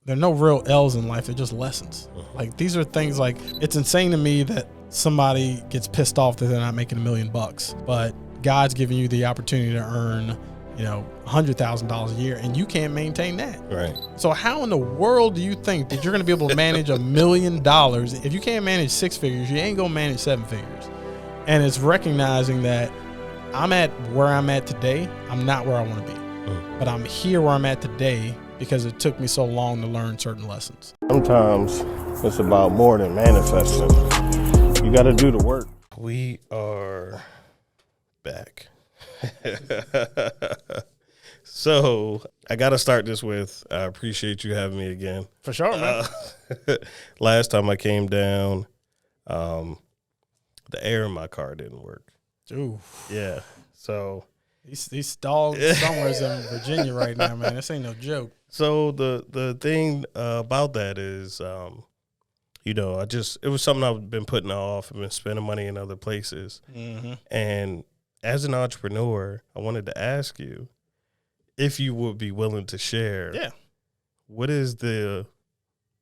there are no real L's in life. They're just lessons. Like, these are things like, it's insane to me that somebody gets pissed off that they're not making $1 million, but God's giving you the opportunity to earn, $100,000 a year, and you can't maintain that. Right. So how in the world do you think that you're going to be able to manage $1 million? If you can't manage 6 figures, you ain't going to manage 7 figures. And it's recognizing that I'm at where I'm at today. I'm not where I want to be, but I'm here where I'm at today because it took me so long to learn certain lessons. Sometimes it's about more than manifesting. You got to do the work. We are back. So I got to start this with, I appreciate you having me again. For sure, man. Last time I came down, the air in my car didn't work. Ooh. Yeah. So these dogs somewhere in Virginia right now, man. This ain't no joke. So the thing about that is, it was something I've been putting off. I've been spending money in other places. Mm-hmm. And as an entrepreneur, I wanted to ask you if you would be willing to share. Yeah. What is the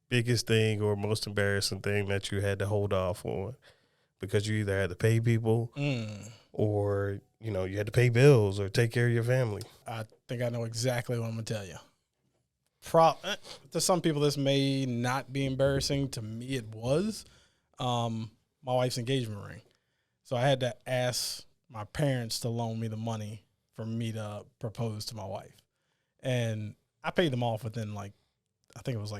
biggest thing or most embarrassing thing that you had to hold off on because you either had to pay people or, you had to pay bills or take care of your family? I think I know exactly what I'm going to tell you. To some people, this may not be embarrassing. To me, it was my wife's engagement ring. So I had to ask my parents to loan me the money for me to propose to my wife. And I paid them off within I think it was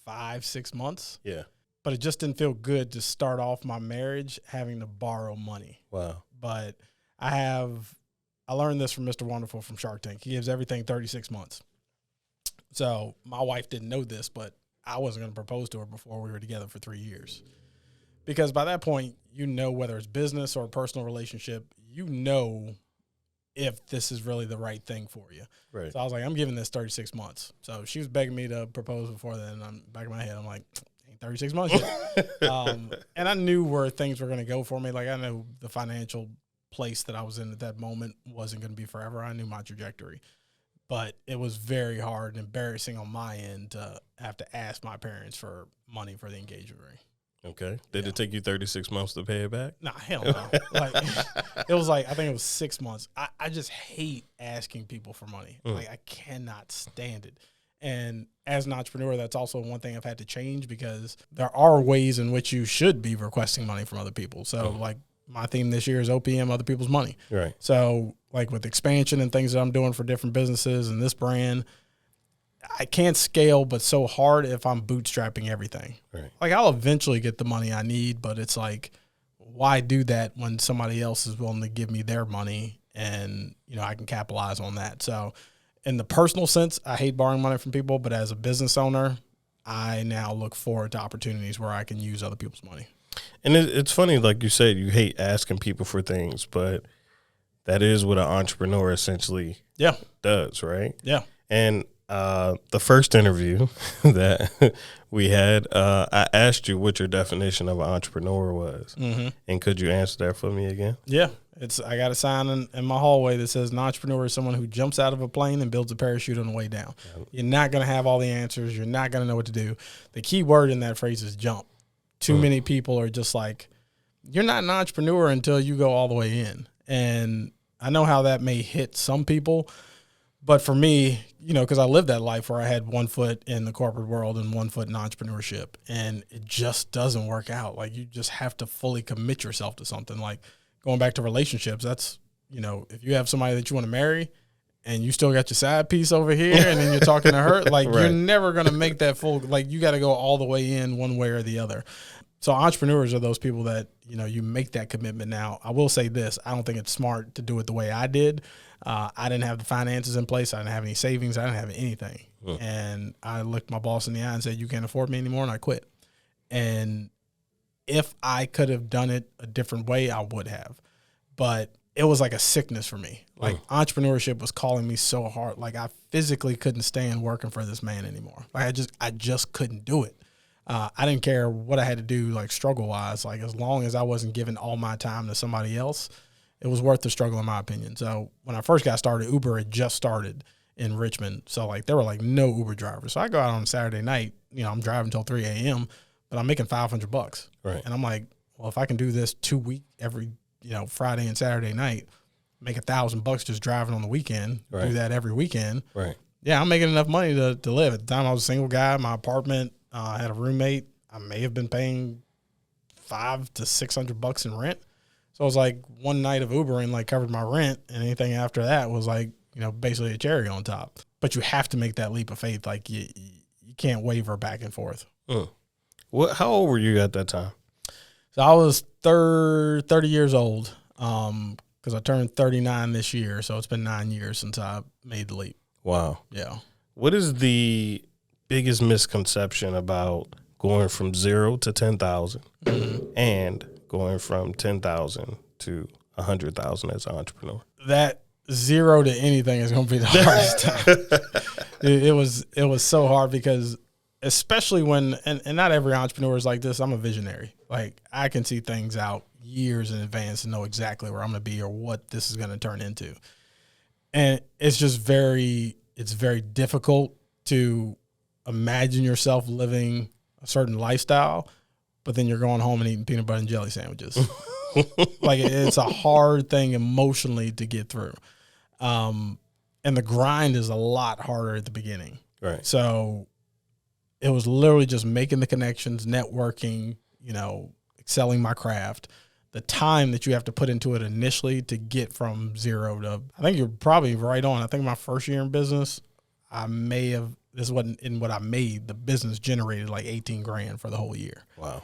5-6 months. Yeah. But it just didn't feel good to start off my marriage having to borrow money. Wow. But I learned this from Mr. Wonderful from Shark Tank. He gives everything 36 months. So my wife didn't know this, but I wasn't going to propose to her before we were together for 3 years. Because by that point, whether it's business or a personal relationship, if this is really the right thing for you. Right. So I was like, I'm giving this 36 months. So she was begging me to propose before then. I'm back in my head, I'm like, ain't 36 months yet. And I knew where things were going to go for me. Like, I know the financial place that I was in at that moment wasn't going to be forever. I knew my trajectory. But it was very hard and embarrassing on my end to have to ask my parents for money for the engagement ring. Okay. Did it take you 36 months to pay it back? Nah, hell no. It was I think it was 6 months. I just hate asking people for money. I cannot stand it. And as an entrepreneur, that's also one thing I've had to change because there are ways in which you should be requesting money from other people. So my theme this year is OPM, other people's money. Right. So with expansion and things that I'm doing for different businesses and this brand, I can't scale, but so hard if I'm bootstrapping everything. Right. I'll eventually get the money I need, but it's why do that when somebody else is willing to give me their money and, I can capitalize on that. So in the personal sense, I hate borrowing money from people, but as a business owner, I now look forward to opportunities where I can use other people's money. And it's funny, like you said, you hate asking people for things, but that is what an entrepreneur essentially does, right? Yeah. And the first interview that we had, I asked you what your definition of an entrepreneur was. Mm-hmm. And could you answer that for me again? Yeah. I got a sign in my hallway that says an entrepreneur is someone who jumps out of a plane and builds a parachute on the way down. Yep. You're not going to have all the answers. You're not going to know what to do. The key word in that phrase is jump. Too many people are just you're not an entrepreneur until you go all the way in. And I know how that may hit some people, but for me, because I lived that life where I had 1 foot in the corporate world and 1 foot in entrepreneurship, and it just doesn't work out. You just have to fully commit yourself to something. Going back to relationships, that's, if you have somebody that you want to marry and you still got your side piece over here and then you're talking to her, right. You're never going to make that full, you got to go all the way in one way or the other. So entrepreneurs are those people that, you make that commitment. Now, I will say this, I don't think it's smart to do it the way I did. I didn't have the finances in place. I didn't have any savings. I didn't have anything. And I looked my boss in the eye and said, you can't afford me anymore. And I quit. And if I could have done it a different way, I would have. But it was like a sickness for me. Entrepreneurship was calling me so hard. I physically couldn't stand working for this man anymore. I just couldn't do it. I didn't care what I had to do, struggle wise. As long as I wasn't giving all my time to somebody else, it was worth the struggle in my opinion. So when I first got started, Uber had just started. in Richmond. So like there were like no Uber drivers. So I go out on Saturday night, I'm driving until 3 a.m., but I'm making $500. Right. And I'm like, well, if I can do this 2 week every, Friday and Saturday night, make $1,000 just driving on the weekend, Right. do that every weekend. Right. Yeah, I'm making enough money to live. At the time I was a single guy, my apartment, I had a roommate. I may have been paying $500 to $600 in rent. So it was like one night of Ubering like covered my rent, and anything after that was like, basically a cherry on top. But you have to make that leap of faith. Like you can't waver back and forth. How old were you at that time? So I was 30 years old because I turned 39 this year. So it's been 9 years since I made the leap. Wow. Yeah. What is the biggest misconception about going from 0 to 10,000 and going from 10,000 to 100,000 as an entrepreneur? That 0 to anything is going to be the hardest time. It was so hard because especially when, and not every entrepreneur is like this. I'm a visionary. Like I can see things out years in advance and know exactly where I'm going to be or what this is going to turn into. And it's just it's very difficult to imagine yourself living a certain lifestyle, but then you're going home and eating peanut butter and jelly sandwiches. Like it's a hard thing emotionally to get through. And the grind is a lot harder at the beginning. Right. So it was literally just making the connections, networking, excelling my craft. The time that you have to put into it initially to get from 0 to, I think you're probably right on. I think my first year in business, this wasn't in what I made. The business generated like 18 grand for the whole year. Wow.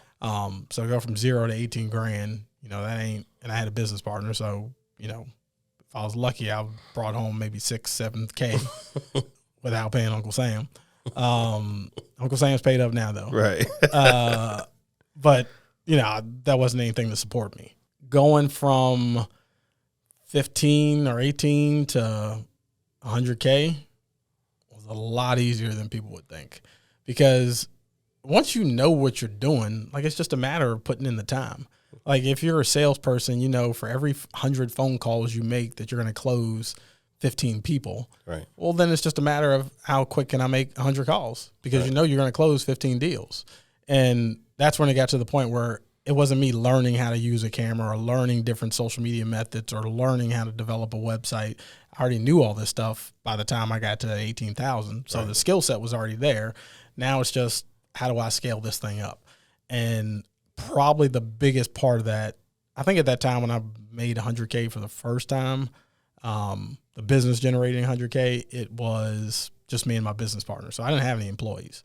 So I go from 0 to 18 grand, that ain't, and I had a business partner. So, if I was lucky, I brought home maybe 6-7K without paying Uncle Sam. Uncle Sam's paid up now though. Right. But that wasn't anything to support me. Going from 15 or 18 to 100K was a lot easier than people would think, because once you know what you're doing, like it's just a matter of putting in the time. Like if you're a salesperson, for every 100 phone calls you make that you're going to close 15 people. Right. Well, then it's just a matter of how quick can I make 100 calls, because you're going to close 15 deals. And that's when it got to the point where it wasn't me learning how to use a camera or learning different social media methods or learning how to develop a website. I already knew all this stuff by the time I got to 18,000. So the skill set was already there. Now it's just, how do I scale this thing up? And probably the biggest part of that, I think at that time when I made 100K for the first time, the business generating 100K, it was just me and my business partner. So I didn't have any employees.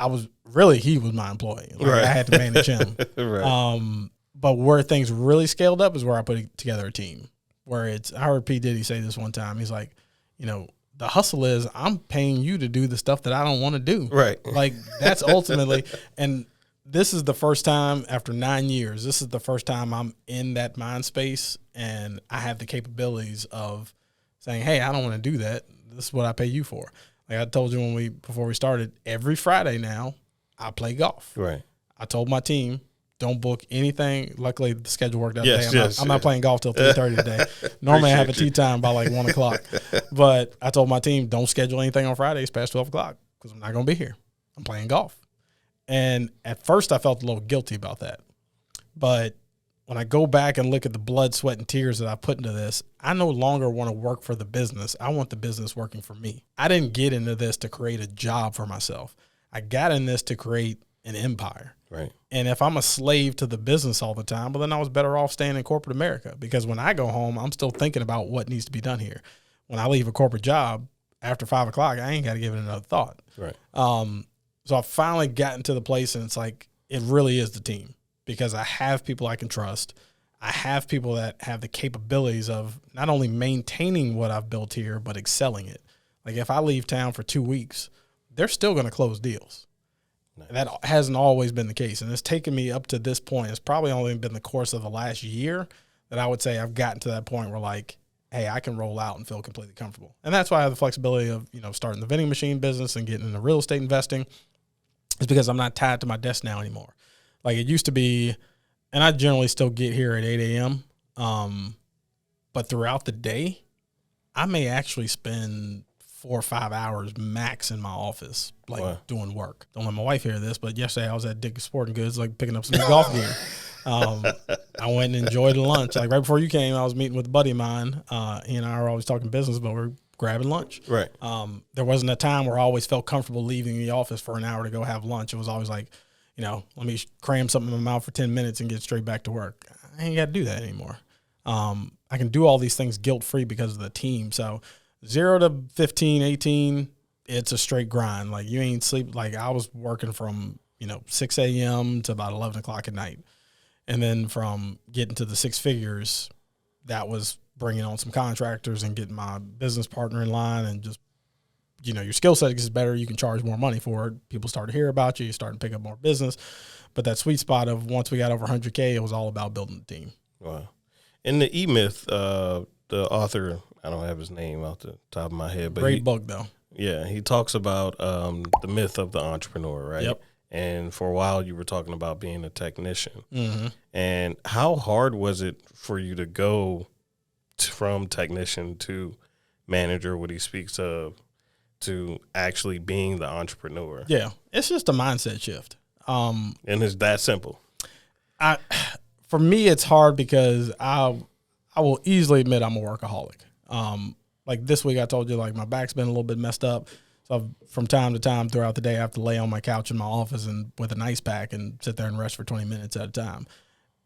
He was my employee. Like, I had to manage him. Right. But where things really scaled up is where I put together a team. I heard P. Diddy say this one time. He's like, the hustle is I'm paying you to do the stuff that I don't want to do. Right. Like that's ultimately, and this is the first time after 9 years, this is the first time I'm in that mind space and I have the capabilities of saying, hey, I don't want to do that. This is what I pay you for. Like I told you before we started, every Friday now I play golf. Right. I told my team, don't book anything. Luckily the schedule worked out yes, today. I'm not playing golf till 3:30 today. Normally I have a tee time by like 1 o'clock. But I told my team, don't schedule anything on Fridays past 12 o'clock because I'm not going to be here. I'm playing golf. And at first I felt a little guilty about that. But when I go back and look at the blood, sweat, and tears that I put into this, I no longer want to work for the business. I want the business working for me. I didn't get into this to create a job for myself. I got in this to create an empire. Right. And if I'm a slave to the business all the time, well, then I was better off staying in corporate America, because when I go home, I'm still thinking about what needs to be done here. When I leave a corporate job after 5 o'clock, I ain't got to give it another thought. Right. So I finally gotten to the place, and it's like, it really is the team, because I have people I can trust. I have people that have the capabilities of not only maintaining what I've built here, but excelling it. Like if I leave town for 2 weeks, they're still going to close deals. Nice. That hasn't always been the case. And it's taken me up to this point. It's probably only been the course of the last year that I would say I've gotten to that point where like, hey, I can roll out and feel completely comfortable. And that's why I have the flexibility of, starting the vending machine business and getting into real estate investing, is because I'm not tied to my desk now anymore. Like it used to be, and I generally still get here at 8 a.m. But throughout the day, I may actually spend 4 or 5 hours max in my office, like Wow. doing work. Don't let my wife hear this, but yesterday I was at Dick's Sporting Goods, like picking up some new golf gear. I went and enjoyed lunch. Like right before you came, I was meeting with a buddy of mine. He and I are always talking business, but we're grabbing lunch. Right. There wasn't a time where I always felt comfortable leaving the office for an hour to go have lunch. It was always like, let me cram something in my mouth for 10 minutes and get straight back to work. I ain't got to do that anymore. I can do all these things guilt-free because of the team. So 0 to 15, 18, it's a straight grind. Like you ain't sleep. Like I was working from, 6 a.m. to about 11 o'clock at night. And then from getting to the six figures, that was bringing on some contractors and getting my business partner in line, and just, your skill set gets better. You can charge more money for it. People start to hear about you. You start to pick up more business. But that sweet spot of once we got over 100K, it was all about building the team. Wow. In the E-Myth, the author, I don't have his name off the top of my head, but Great book though. Yeah, he talks about the myth of the entrepreneur, right? Yep. And for a while, you were talking about being a technician. Mm-hmm. And how hard was it for you to go from technician to manager, what he speaks of, to actually being the entrepreneur? Yeah, it's just a mindset shift. And it's that simple. For me, it's hard because I will easily admit I'm a workaholic. Like this week, I told you, like my back's been a little bit messed up. So from time to time throughout the day, I have to lay on my couch in my office and with an ice pack and sit there and rest for 20 minutes at a time.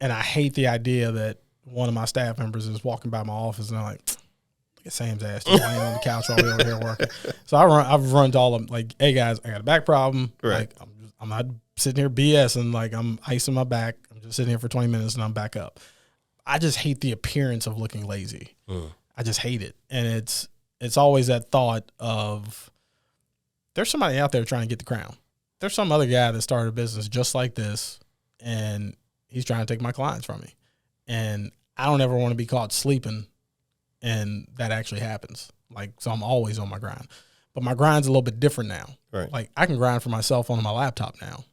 And I hate the idea that one of my staff members is walking by my office and they're like, look at Sam's ass just laying on the couch while we're over here working. So I've run to all of them like, hey guys, I got a back problem. Right. Like I'm not sitting here BSing, like I'm icing my back. I'm just sitting here for 20 minutes and I'm back up. I just hate the appearance of looking lazy. I just hate it. And it's always that thought of, there's somebody out there trying to get the crown. There's some other guy that started a business just like this, and he's trying to take my clients from me. And I don't ever want to be caught sleeping, and that actually happens. Like, so I'm always on my grind. But my grind's a little bit different now. Right. Like, I can grind for myself on my laptop now.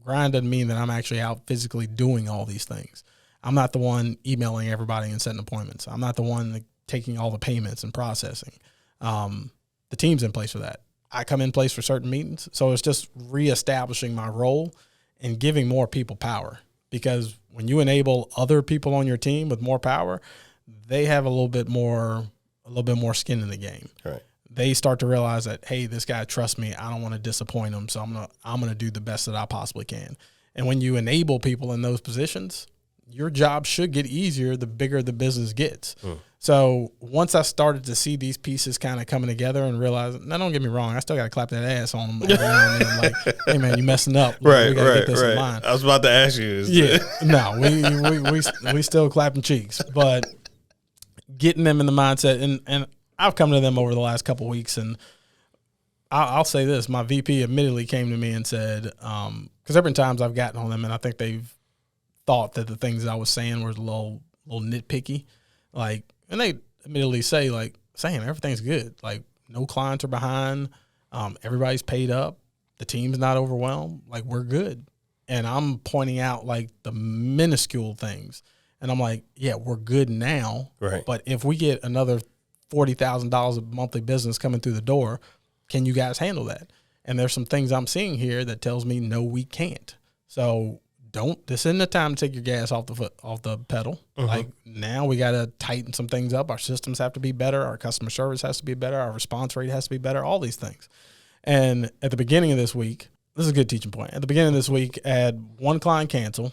Grind doesn't mean that I'm actually out physically doing all these things. I'm not the one emailing everybody and setting appointments. I'm not the one taking all the payments and processing. The team's in place for that. I come in place for certain meetings. So it's just reestablishing my role and giving more people power, because when you enable other people on your team with more power, they have a little bit more skin in the game. Right. They start to realize that, hey, this guy trusts me. I don't want to disappoint him. So I'm going to do the best that I possibly can. And when you enable people in those positions, your job should get easier the bigger the business gets. So once I started to see these pieces kind of coming together and realize, now don't get me wrong, I still got to clap that ass on them every now and then. Like, hey man, you messing up. Right, we gotta get this in line. I was about to ask you. We still clapping cheeks, but getting them in the mindset, and I've come to them over the last couple of weeks, and I'll say this: my VP admittedly came to me and said, because there have been times I've gotten on them, and I think they've thought that the things that I was saying were a little nitpicky, like. And they immediately say, like, Sam, everything's good. Like, no clients are behind. Everybody's paid up. The team's not overwhelmed. Like, we're good. And I'm pointing out, like, the minuscule things. And I'm like, yeah, we're good now. Right. But if we get another $40,000 of monthly business coming through the door, can you guys handle that? And there's some things I'm seeing here that tells me, no, we can't. So this isn't the time to take your gas off the pedal. Like now we got to tighten some things up. Our systems have to be better. Our customer service has to be better. Our response rate has to be better, all these things. And at the beginning of this week, this is a good teaching point. At the beginning of this week, I had one client cancel,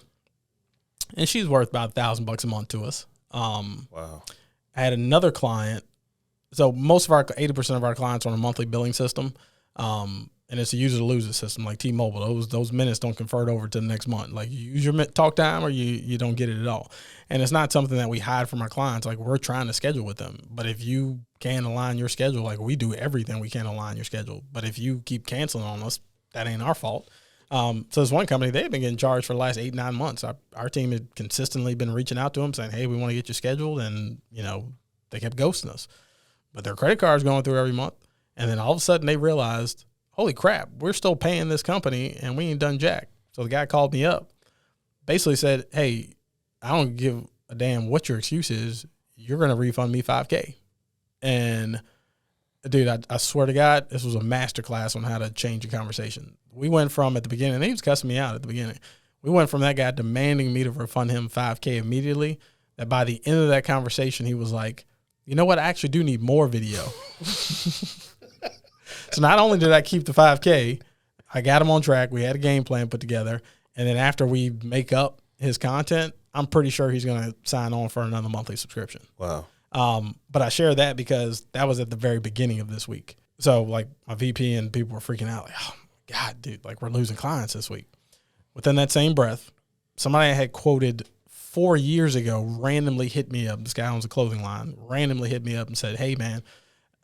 and she's worth about $1,000 a month to us. Wow. I had another client. So most of 80% of our clients are on a monthly billing system. And it's a use it or lose it system like T-Mobile. Those minutes don't convert over to the next month. Like you use your talk time or you don't get it at all. And it's not something that we hide from our clients. Like we're trying to schedule with them. But if you can't align your schedule, like we do everything we can align your schedule. But if you keep canceling on us, that ain't our fault. So this one company, they've been getting charged for the last 8-9 months. Our team had consistently been reaching out to them saying, hey, we want to get you scheduled. And, they kept ghosting us. But their credit card's going through every month. And then all of a sudden they realized, holy crap, we're still paying this company and we ain't done jack. So the guy called me up, basically said, hey, I don't give a damn what your excuse is. You're going to refund me $5,000. And Dude, I swear to God, this was a masterclass on how to change a conversation. We went from at the beginning, and he was cussing me out at the beginning. We went from that guy demanding me to refund him $5K immediately, that by the end of that conversation, he was like, you know what? I actually do need more video. So not only did I keep the $5K, I got him on track. We had a game plan put together. And then after we make up his content, I'm pretty sure he's going to sign on for another monthly subscription. Wow. But I share that because that was at the very beginning of this week. So like my VP and people were freaking out like, oh my God, dude, like we're losing clients this week. Within that same breath, somebody I had quoted 4 years ago randomly hit me up. This guy owns a clothing line, randomly hit me up and said, hey man,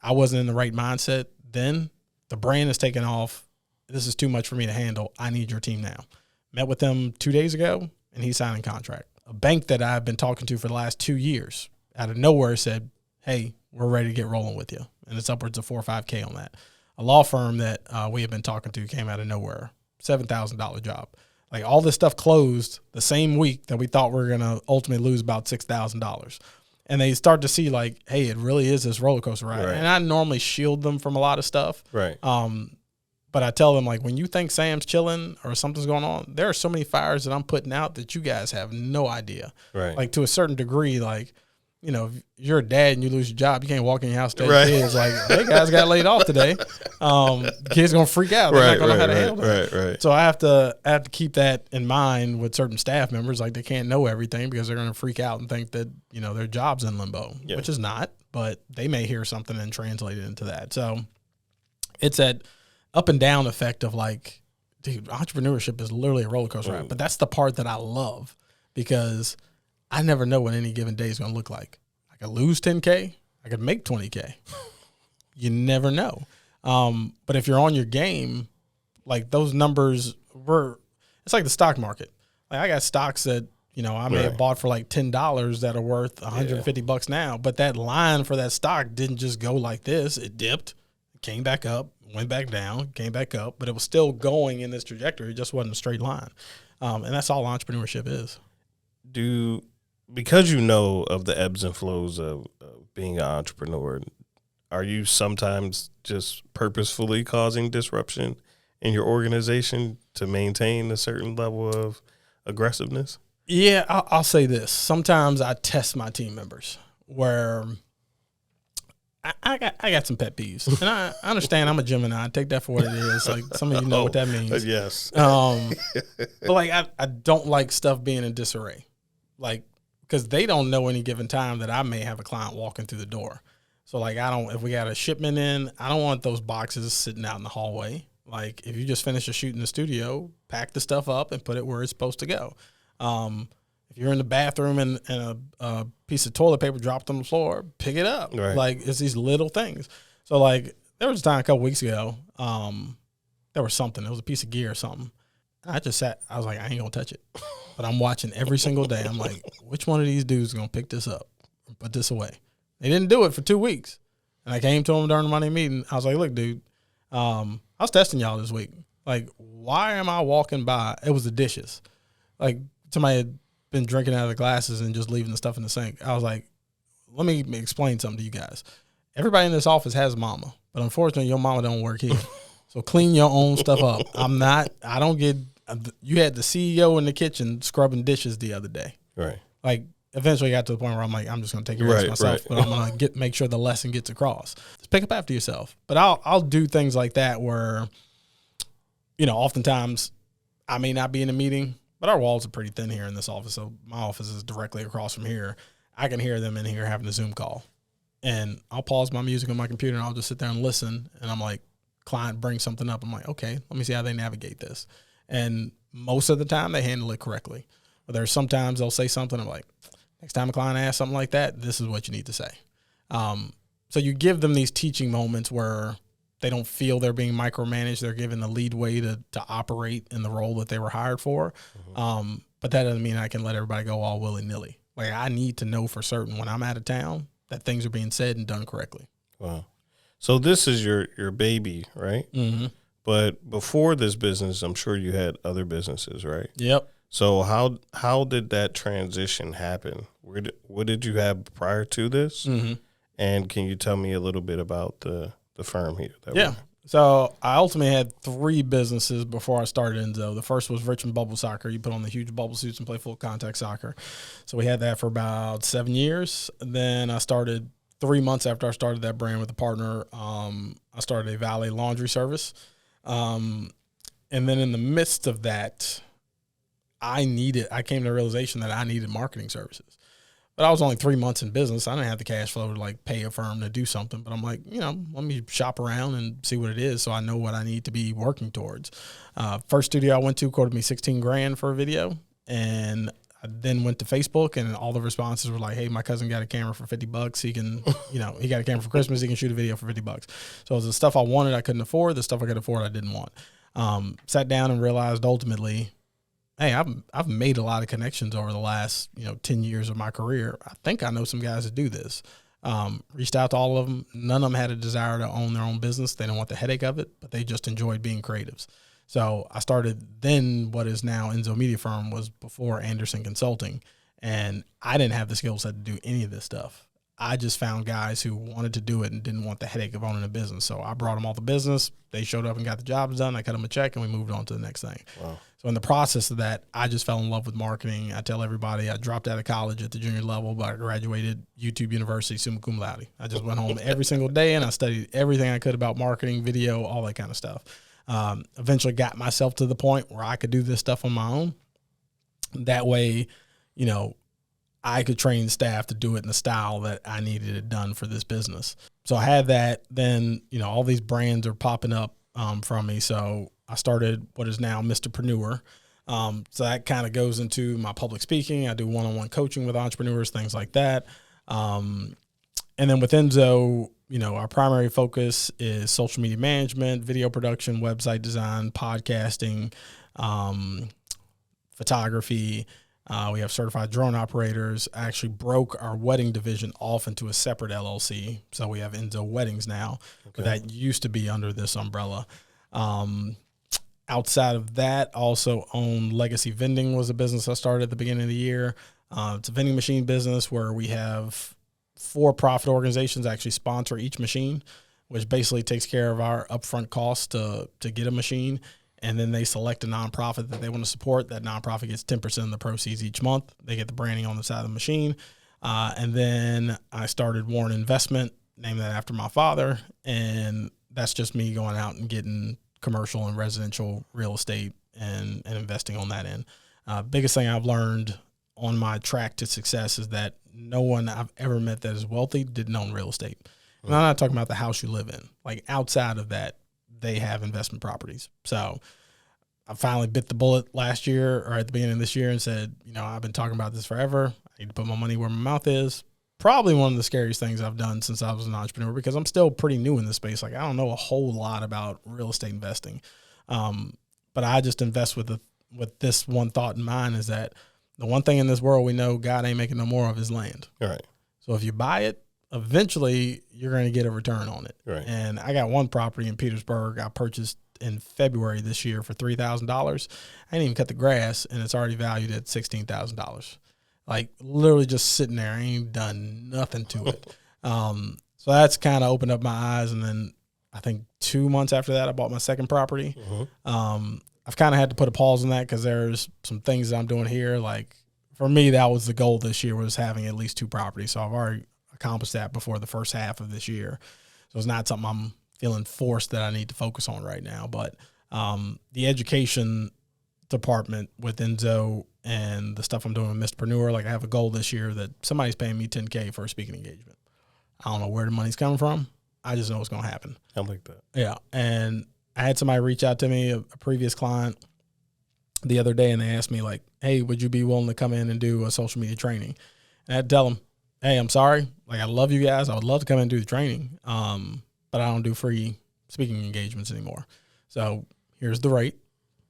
I wasn't in the right mindset then. The brand is taking off. This is too much for me to handle. I need your team now. Met with them 2 days ago and he's signing contract. A bank that I've been talking to for the last 2 years out of nowhere said, hey, we're ready to get rolling with you. And it's upwards of 4 or 5K on that. A law firm that we have been talking to came out of nowhere, $7,000 job. Like all this stuff closed the same week that we thought we were going to ultimately lose about $6,000. And they start to see like, hey, it really is this roller coaster ride. Right. And I normally shield them from a lot of stuff. Right. But I tell them, like, when you think Sam's chilling or something's going on, there are so many fires that I'm putting out that you guys have no idea. Right. Like, to a certain degree, like, you know, if you're a dad and you lose your job, you can't walk in your house and tell your kids, like, hey, guys got laid off today. Kids going to freak out. They're not going to know how to handle it. Right. So I have to keep that in mind with certain staff members. Like, they can't know everything because they're going to freak out and think that, you know, their job's in limbo, which is not. But they may hear something and translate it into that. So it's that up and down effect of like, dude, entrepreneurship is literally a roller coaster ride. But that's the part that I love because I never know what any given day is going to look like. I could lose 10K. I could make 20K. You never know. But if you're on your game, like those numbers it's like the stock market. Like I got stocks that, you know, I may have bought for like $10 that are worth $150 now, but that line for that stock didn't just go like this. It dipped, came back up, went back down, came back up, but it was still going in this trajectory. It just wasn't a straight line. And that's all entrepreneurship is. Because you know of the ebbs and flows of being an entrepreneur, are you sometimes just purposefully causing disruption in your organization to maintain a certain level of aggressiveness? Yeah, I'll say this. Sometimes I test my team members where I got some pet peeves. And I understand I'm a Gemini. I take that for what it is. Like some of you know what that means. Yes. But like I don't like stuff being in disarray. Like, because they don't know any given time that I may have a client walking through the door. So like if we got a shipment in, I don't want those boxes sitting out in the hallway. Like if you just finished a shoot in the studio, pack the stuff up and put it where it's supposed to go. If you're in the bathroom and a piece of toilet paper dropped on the floor, pick it up. Right. Like it's these little things. So like there was a time a couple weeks ago, there was something. It was a piece of gear or something. And I just sat. I was like, I ain't gonna touch it. But I'm watching every single day. I'm like, which one of these dudes is gonna pick this up and put this away? They didn't do it for 2 weeks. And I came to him during the Monday meeting. I was like, look, dude, I was testing y'all this week. Like, why am I walking by? It was the dishes. Like somebody had been drinking out of the glasses and just leaving the stuff in the sink. I was like, let me explain something to you guys. Everybody in this office has a mama, but unfortunately your mama don't work here. So clean your own stuff up. I don't get, you had the CEO in the kitchen scrubbing dishes the other day. Right. Like eventually got to the point where I'm like, I'm just going to take care of myself, but I'm going to make sure the lesson gets across. Just pick up after yourself. But I'll do things like that where, you know, oftentimes I may not be in a meeting, but our walls are pretty thin here in this office. So my office is directly across from here. I can hear them in here having a Zoom call. And I'll pause my music on my computer and I'll just sit there and listen. And I'm like, client brings something up. I'm like, okay, let me see how they navigate this. And most of the time they handle it correctly. But there's sometimes they'll say something. I'm like, next time a client asks something like that, this is what you need to say. So you give them these teaching moments where they don't feel they're being micromanaged. They're given the lead way to operate in the role that they were hired for. Mm-hmm. But that doesn't mean I can let everybody go all willy-nilly. Like I need to know for certain when I'm out of town that things are being said and done correctly. Wow. So this is your baby, right? Mm-hmm. But before this business, I'm sure you had other businesses, right? Yep. So how did that transition happen? What did you have prior to this? Mm-hmm. And can you tell me a little bit about the the firm here. Yeah. So I ultimately had 3 businesses before I started Enso. The first was Richmond Bubble Soccer. You put on the huge bubble suits and play full contact soccer. So we had that for about 7 years. Then I started 3 months after I started that brand with a partner. I started a valet laundry service. And then in the midst of that, I came to the realization that I needed marketing services. But I was only 3 months in business. I didn't have the cash flow to like pay a firm to do something. But I'm like, let me shop around and see what it is so I know what I need to be working towards. First studio I went to quoted me $16,000 for a video. And I then went to Facebook, and all the responses were like, hey, my cousin got a camera for $50. He can, he got a camera for Christmas. He can shoot a video for $50. So it was the stuff I wanted I couldn't afford. The stuff I could afford I didn't want. Sat down and realized ultimately, hey, I've made a lot of connections over the last 10 years of my career. I think I know some guys that do this. Reached out to all of them. None of them had a desire to own their own business. They don't want the headache of it, but they just enjoyed being creatives. So I started then what is now Enso Media Firm, was before Anderson Consulting, and I didn't have the skill set to do any of this stuff. I just found guys who wanted to do it and didn't want the headache of owning a business. So I brought them all the business. They showed up and got the jobs done. I cut them a check, and we moved on to the next thing. Wow. So in the process of that, I just fell in love with marketing. I tell everybody I dropped out of college at the junior level, but I graduated YouTube University summa cum laude. I just went home every single day, and I studied everything I could about marketing, video, all that kind of stuff. Eventually got myself to the point where I could do this stuff on my own. That way, I could train staff to do it in the style that I needed it done for this business. So I had that. Then, all these brands are popping up from me. So I started what is now MrPreneur. So that kind of goes into my public speaking. I do one-on-one coaching with entrepreneurs, things like that. And then with Enso, our primary focus is social media management, video production, website design, podcasting, photography. We have certified drone operators. I actually broke our wedding division off into a separate LLC. So we have Enso Weddings now. Okay. But that used to be under this umbrella. Outside of that, also own Legacy Vending, was a business I started at the beginning of the year. It's a vending machine business where we have for-profit organizations actually sponsor each machine, which basically takes care of our upfront costs to get a machine. And then they select a nonprofit that they want to support. That nonprofit gets 10% of the proceeds each month. They get the branding on the side of the machine. And then I started Warren Investment, named that after my father. And that's just me going out and getting commercial and residential real estate and investing on that end. Biggest thing I've learned on my track to success is that no one I've ever met that is wealthy didn't own real estate. And I'm not talking about the house you live in. Like outside of that, they have investment properties. So I finally bit the bullet last year or at the beginning of this year and said, I've been talking about this forever. I need to put my money where my mouth is. Probably one of the scariest things I've done since I was an entrepreneur, because I'm still pretty new in this space. Like I don't know a whole lot about real estate investing. But I just invest with this one thought in mind, is that the one thing in this world we know God ain't making no more of is land. All right. So if you buy it, eventually you're going to get a return on it. Right. And I got one property in Petersburg I purchased in February this year for $3,000. I didn't even cut the grass, and it's already valued at $16,000. Like literally just sitting there. I ain't done nothing to it. So that's kind of opened up my eyes. And then I think 2 months after that, I bought my second property. Mm-hmm. I've kind of had to put a pause on that because there's some things that I'm doing here. Like for me, that was the goal this year, was having at least 2 properties. So I've already accomplished that before the first half of this year. So it's not something I'm feeling forced that I need to focus on right now. But the education department with Enso and the stuff I'm doing with MrPreneur, like I have a goal this year that somebody's paying me $10K for a speaking engagement. I don't know where the money's coming from. I just know it's going to happen. I like that. Yeah. And I had somebody reach out to me, a previous client, the other day, and they asked me like, hey, would you be willing to come in and do a social media training? And I had to tell them, hey, I'm sorry. Like, I love you guys. I would love to come in and do the training. But I don't do free speaking engagements anymore. So here's the rate.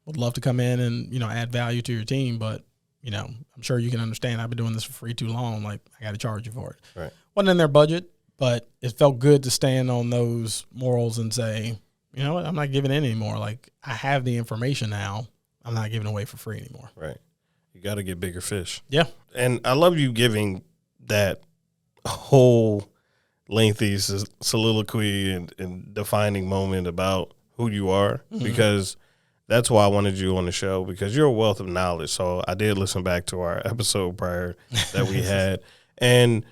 Would love to come in and, add value to your team. But, I'm sure you can understand I've been doing this for free too long. Like, I got to charge you for it. Right. Wasn't in their budget, but it felt good to stand on those morals and say, you know what, I'm not giving in anymore. Like, I have the information now. I'm not giving away for free anymore. Right. You got to get bigger fish. Yeah. And I love you giving that whole lengthy soliloquy and defining moment about who you are, because that's why I wanted you on the show, because you're a wealth of knowledge. So I did listen back to our episode prior that we had. And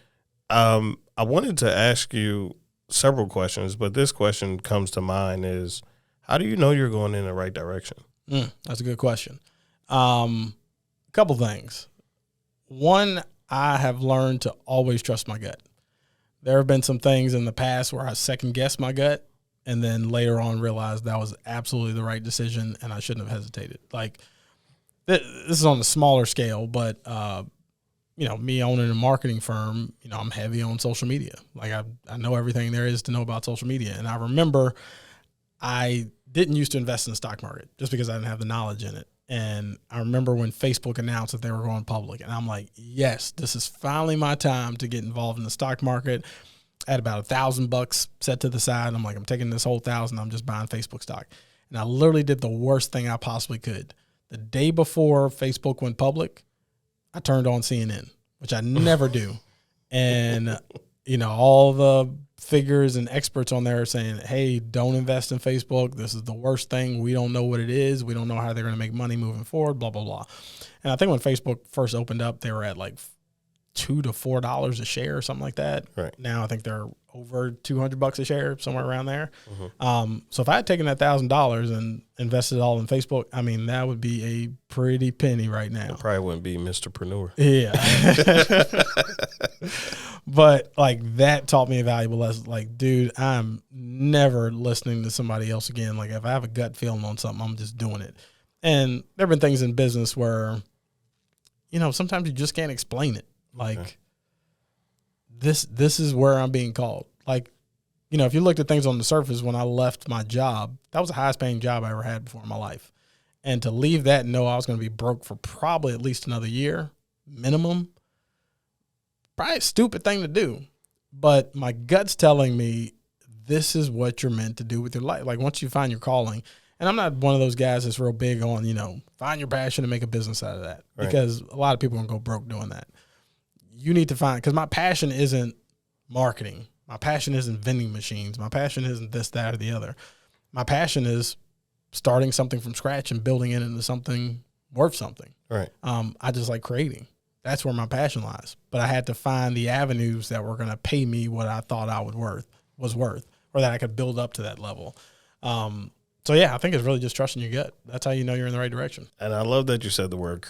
I wanted to ask you several questions, but this question comes to mind is, how do you know you're going in the right direction? That's a good question. Couple things. One, I have learned to always trust my gut. There have been some things in the past where I second guessed my gut, and then later on realized that was absolutely the right decision and I shouldn't have hesitated. Like, this is on a smaller scale, but, me owning a marketing firm, I'm heavy on social media. Like, I know everything there is to know about social media. And I remember I didn't used to invest in the stock market just because I didn't have the knowledge in it. And I remember when Facebook announced that they were going public, and I'm like, yes, this is finally my time to get involved in the stock market. I had about $1,000 set to the side. I'm like, I'm taking this whole 1,000. I'm just buying Facebook stock. And I literally did the worst thing I possibly could. The day before Facebook went public, I turned on CNN, which I never do. And, all the figures and experts on there are saying, hey, don't invest in Facebook. This is the worst thing. We don't know what it is. We don't know how they're going to make money moving forward, blah, blah, blah. And I think when Facebook first opened up, they were at like $2 to $4 a share or something like that. Right. Now I think they're over $200 a share, somewhere around there. So if I had taken that $1,000 and invested it all in Facebook, I mean, that would be a pretty penny right now. It probably wouldn't be MrPreneur. Yeah. But like, that taught me a valuable lesson. Like, dude, I'm never listening to somebody else again. Like, if I have a gut feeling on something, I'm just doing it. And there have been things in business where, sometimes you just can't explain it. Like, this is where I'm being called. Like, if you looked at things on the surface, when I left my job, that was the highest paying job I ever had before in my life. And to leave that and know I was going to be broke for probably at least another year, minimum, probably a stupid thing to do. But my gut's telling me this is what you're meant to do with your life. Like, once you find your calling, and I'm not one of those guys that's real big on, find your passion and make a business out of that. Right. Because a lot of people are going to go broke doing that. You need to find, because my passion isn't marketing. My passion isn't vending machines. My passion isn't this, that, or the other. My passion is starting something from scratch and building it into something worth something. Right. I just like creating. That's where my passion lies. But I had to find the avenues that were going to pay me what I thought I was worth, or that I could build up to that level. So yeah, I think it's really just trusting your gut. That's how you know you're in the right direction. And I love that you said the word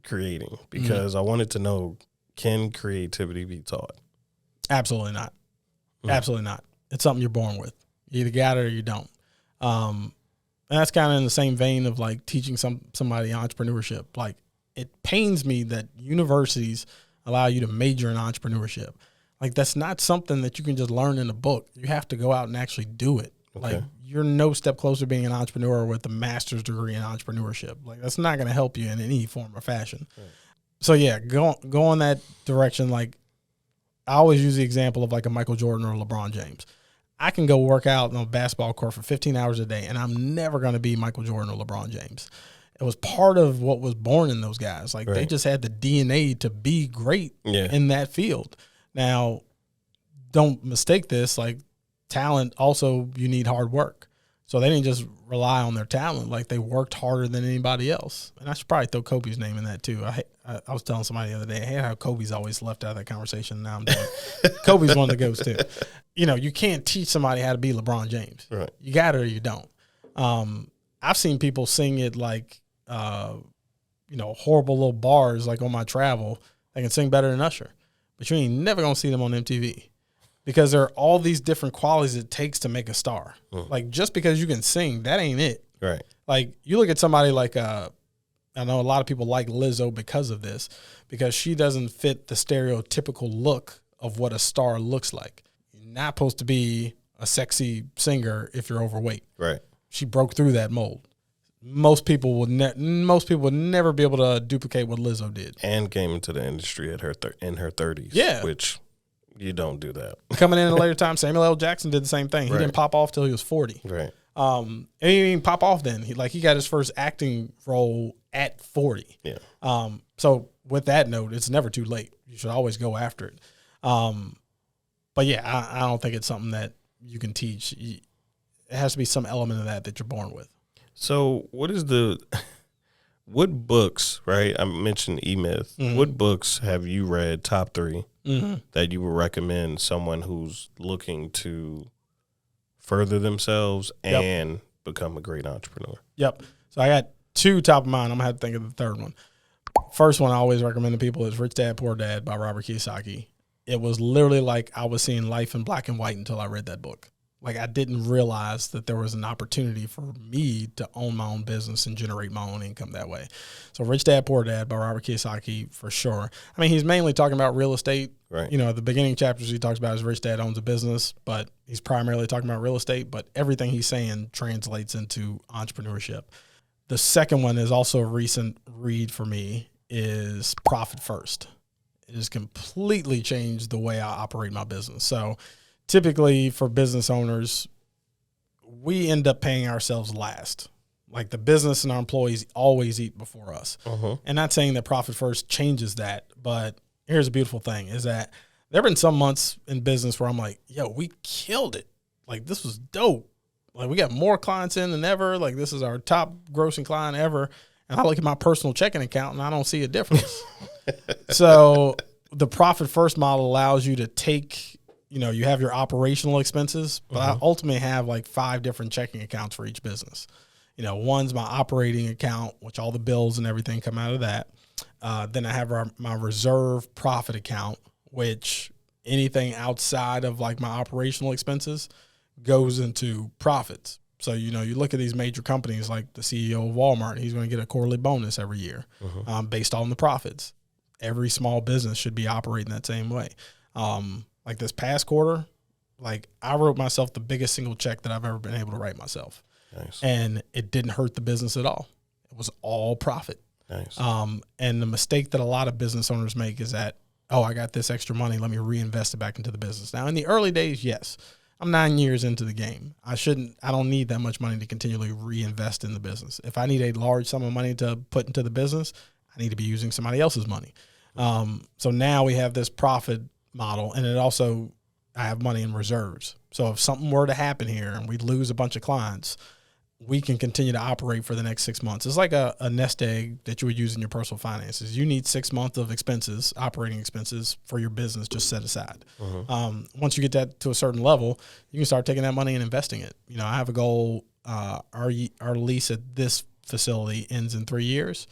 creating, because I wanted to know, can creativity be taught? Absolutely not. Absolutely not. It's something you're born with. You either got it or you don't. And that's kind of in the same vein of like teaching somebody entrepreneurship. Like, it pains me that universities allow you to major in entrepreneurship. Like, that's not something that you can just learn in a book. You have to go out and actually do it. Okay. Like, you're no step closer to being an entrepreneur with a master's degree in entrepreneurship. Like, that's not going to help you in any form or fashion. Right. So yeah, go in that direction. Like, I always use the example of like a Michael Jordan or LeBron James. I can go work out on a basketball court for 15 hours a day, and I'm never going to be Michael Jordan or LeBron James. It was part of what was born in those guys. Like, they just had the DNA to be great in that field. Now, don't mistake this. Like, talent also, you need hard work. So they didn't just rely on their talent. Like, they worked harder than anybody else. And I should probably throw Kobe's name in that too. I was telling somebody the other day, I hate how Kobe's always left out of that conversation. Now I'm doing it. Kobe's one of the goats too. You can't teach somebody how to be LeBron James. Right. You got it or you don't. I've seen people sing it like, horrible little bars, like on my travel. They can sing better than Usher. But you ain't never going to see them on MTV. Because there are all these different qualities it takes to make a star. Like, just because you can sing, that ain't it. Right. Like, you look at somebody like, I know a lot of people like Lizzo because of this, because she doesn't fit the stereotypical look of what a star looks like. You're not supposed to be a sexy singer if you're overweight. Right. She broke through that mold. Most people would never be able to duplicate what Lizzo did. And came into the industry in her 30s. Yeah. Which... you don't do that. Coming in at a later time, Samuel L. Jackson did the same thing. He didn't pop off till he was 40. Right. And he didn't even pop off then. He got his first acting role at 40. Yeah. So with that note, it's never too late. You should always go after it. But yeah, I don't think it's something that you can teach. It has to be some element of that you're born with. So what books, right? I mentioned E-Myth. Mm-hmm. What books have you read, top 3, that you would recommend someone who's looking to further themselves and become a great entrepreneur? Yep. So I got 2 top of mind. I'm going to have to think of the third one. First one I always recommend to people is Rich Dad, Poor Dad by Robert Kiyosaki. It was literally like I was seeing life in black and white until I read that book. Like I didn't realize that there was an opportunity for me to own my own business and generate my own income that way. So Rich Dad, Poor Dad by Robert Kiyosaki for sure. I mean, he's mainly talking about real estate. Right. You know, the beginning chapters he talks about his rich dad owns a business, but he's primarily talking about real estate, but everything he's saying translates into entrepreneurship. The second one is also a recent read for me is Profit First. It has completely changed the way I operate my business. So typically for business owners, we end up paying ourselves last. Like the business and our employees always eat before us. And not saying that Profit First changes that, but here's a beautiful thing is that there have been some months in business where I'm like, yo, we killed it. Like this was dope. Like we got more clients in than ever. Like this is our top grossing client ever. And I look at my personal checking account and I don't see a difference. So the Profit First model allows you to take, you know, you have your operational expenses, but I ultimately have like 5 different checking accounts for each business. You know, one's my operating account, which all the bills and everything come out of that. Then I have my reserve profit account, which anything outside of like my operational expenses goes into profits. So, you know, you look at these major companies like the CEO of Walmart, he's going to get a quarterly bonus every year based on the profits. Every small business should be operating that same way. Like this past quarter, like I wrote myself the biggest single check that I've ever been able to write myself. Nice. And it didn't hurt the business at all. It was all profit. Nice. And the mistake that a lot of business owners make is that, oh, I got this extra money, let me reinvest it back into the business. Now, in the early days, yes, I'm 9 years into the game. I don't need that much money to continually reinvest in the business. If I need a large sum of money to put into the business, I need to be using somebody else's money. So now we have this profit model, and it also, I have money in reserves. So if something were to happen here and we lose a bunch of clients, we can continue to operate for the next 6 months. It's like a nest egg that you would use in your personal finances. You need 6 months of expenses, operating expenses for your business just set aside. Once you get that to a certain level, you can start taking that money and investing it. You know, I have a goal. Our lease at this facility ends in 3 years.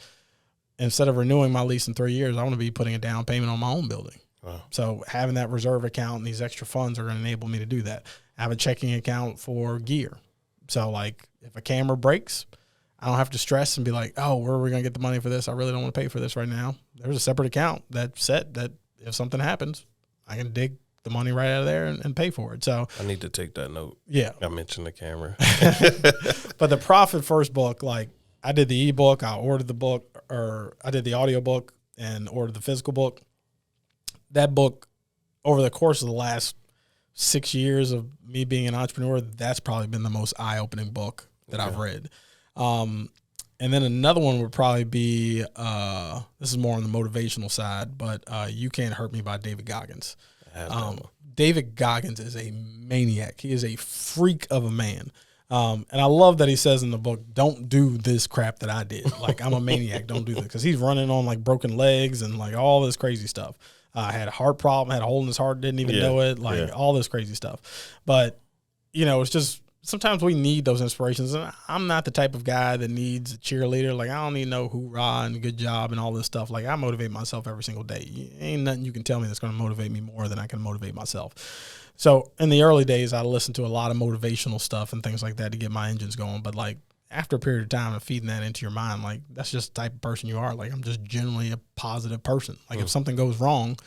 Instead of renewing my lease in 3 years, I want to be putting a down payment on my own building. Wow. So having that reserve account and these extra funds are going to enable me to do that. I have a checking account for gear. So like if a camera breaks, I don't have to stress and be like, oh, where are we going to get the money for this? I really don't want to pay for this right now. There's a separate account that's set that if something happens, I can dig the money right out of there and pay for it. So I need to take that note. Yeah. I mentioned the camera. But the Profit First book, like I did the ebook, I ordered the book, or I did the audio book and ordered the physical book. That book, over the course of the last 6 years of me being an entrepreneur, that's probably been the most eye-opening book that I've read. And then another one would probably be, this is more on the motivational side, but You Can't Hurt Me by David Goggins. David Goggins is a maniac. He is a freak of a man. And I love that he says in the book, don't do this crap that I did. Like, I'm a maniac. Don't do this. Because he's running on, like, broken legs and, like, all this crazy stuff. Had a heart problem, had a hole in his heart, didn't even know it, like all this crazy stuff. But, you know, it's just sometimes we need those inspirations. And I'm not the type of guy that needs a cheerleader. Like, I don't need no hoorah and good job and all this stuff. Like, I motivate myself every single day. Ain't nothing you can tell me that's going to motivate me more than I can motivate myself. So in the early days, I listened to a lot of motivational stuff and things like that to get my engines going. But, like, after a period of time of feeding that into your mind, like that's just the type of person you are. Like I'm just generally a positive person. Like if something goes wrong,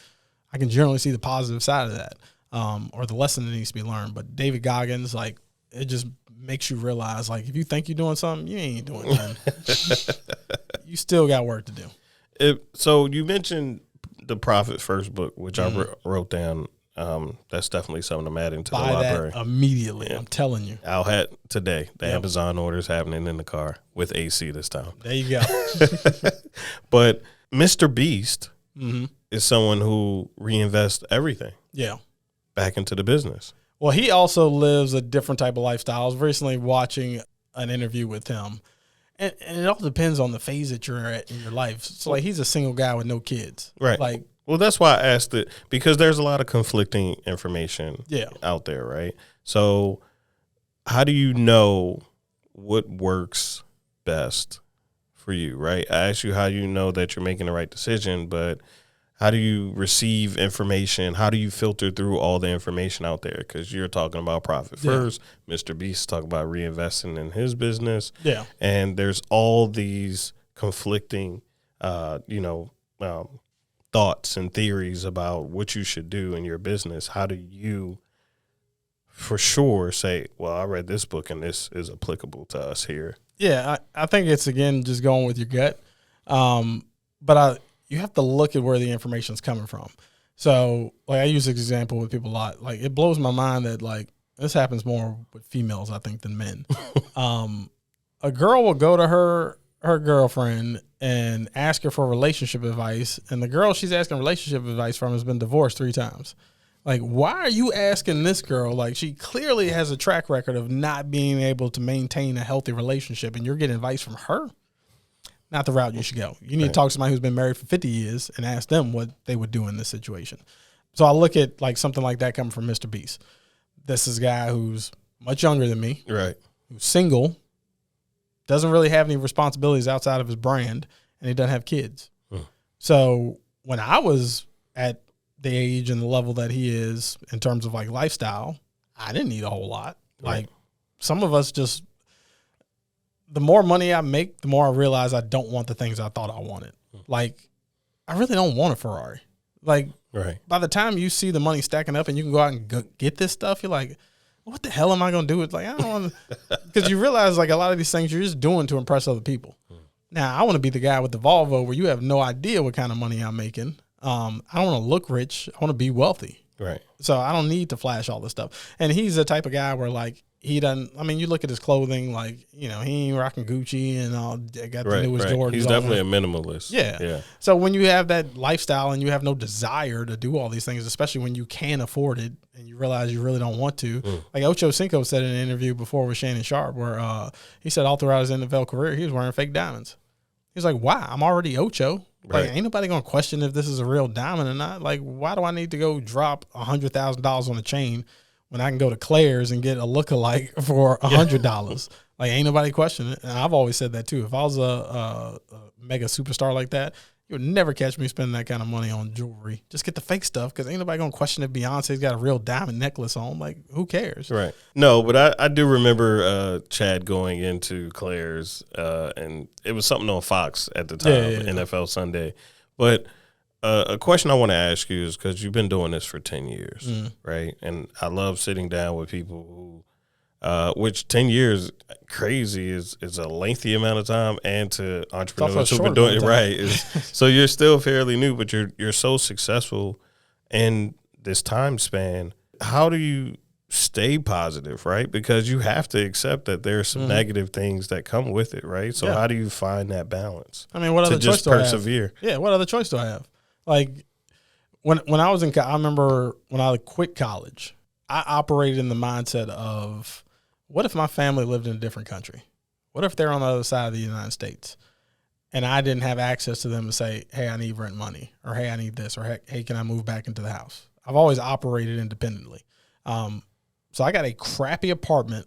I can generally see the positive side of that, or the lesson that needs to be learned. But David Goggins, like it just makes you realize, like if you think you're doing something, you ain't doing nothing. You still got work to do. So you mentioned the Profit First book, which I wrote down. That's definitely something I'm adding to the library. That immediately. I'm telling you. I'll have today. The Amazon orders happening in the car with AC this time. There you go. But Mr. Beast is someone who reinvests everything. Yeah. back into the business. Well, he also lives a different type of lifestyle. I was recently watching an interview with him, and it all depends on the phase that you're at in your life. So, like, he's a single guy with no kids. Right. Like, well, that's why I asked it, because there's a lot of conflicting information yeah. out there, right? So how do you know what works best for you, right? I asked you how you know that you're making the right decision, but how do you receive information? How do you filter through all the information out there? Because you're talking about profit first. Mr. Beast talking about reinvesting in his business. Yeah. And there's all these conflicting, thoughts and theories about what you should do in your business. How do you for sure say, well, I read this book and this is applicable to us here? Yeah, I think it's, again, just going with your gut. But you have to look at where the information's coming from. So, like, I use this example with people a lot. Like, it blows my mind that, like, this happens more with females, I think, than men. A girl will go to her girlfriend and ask her for relationship advice, and the girl she's asking relationship advice from has been divorced 3 times. Like, why are you asking this girl? Like, she clearly has a track record of not being able to maintain a healthy relationship, and you're getting advice from her? Not the route you should go. You need to talk to somebody who's been married for 50 years and ask them what they would do in this situation. So I look at, like, something like that coming from Mr. Beast. This is a guy who's much younger than me, right? Who's single, doesn't really have any responsibilities outside of his brand, and he doesn't have kids. So when I was at the age and the level that he is in terms of, like, lifestyle, I didn't need a whole lot. Right. Like, some of us just, the more money I make, the more I realize I don't want the things I thought I wanted. Like, I really don't want a Ferrari. Like, by the time you see the money stacking up and you can go out and get this stuff, you're like, what the hell am I going to do? It's like, I don't want to, because you realize, like, a lot of these things you're just doing to impress other people. Now, I want to be the guy with the Volvo where you have no idea what kind of money I'm making. I don't want to look rich. I want to be wealthy. Right. So I don't need to flash all this stuff. And he's the type of guy where, like, he doesn't, I mean, you look at his clothing, like, you know, he ain't rocking Gucci and all, got the newest Jordans. He's definitely a minimalist. Yeah. So when you have that lifestyle and you have no desire to do all these things, especially when you can afford it and you realize you really don't want to, like Ocho Cinco said in an interview before with Shannon Sharp, where he said all throughout his NFL career, he was wearing fake diamonds. He was like, why? I'm already Ocho. Like, ain't nobody going to question if this is a real diamond or not. Like, why do I need to go drop $100,000 on a chain when I can go to Claire's and get a lookalike for $100? Like, ain't nobody questioning it. And I've always said that too. If I was a mega superstar like that, you would never catch me spending that kind of money on jewelry. Just get the fake stuff, because ain't nobody going to question if Beyonce's got a real diamond necklace on. Like, who cares? Right. No, but I do remember Chad going into Claire's, and it was something on Fox at the time, NFL Sunday. But a question I want to ask you is, because you've been doing this for 10 years, right? And I love sitting down with people who, which 10 years crazy is a lengthy amount of time, and to entrepreneurs who've been doing it right. So you're still fairly new, but you're so successful in this time span. How do you stay positive, right? Because you have to accept that there's some negative things that come with it, right? So how do you find that balance? I mean, what other choice do I have? Persevere. Yeah, what other choice do I have? Like, when I was I remember when I quit college, I operated in the mindset of, what if my family lived in a different country? What if they're on the other side of the United States and I didn't have access to them to say, hey, I need rent money, or hey, I need this, or hey, can I move back into the house? I've always operated independently. So I got a crappy apartment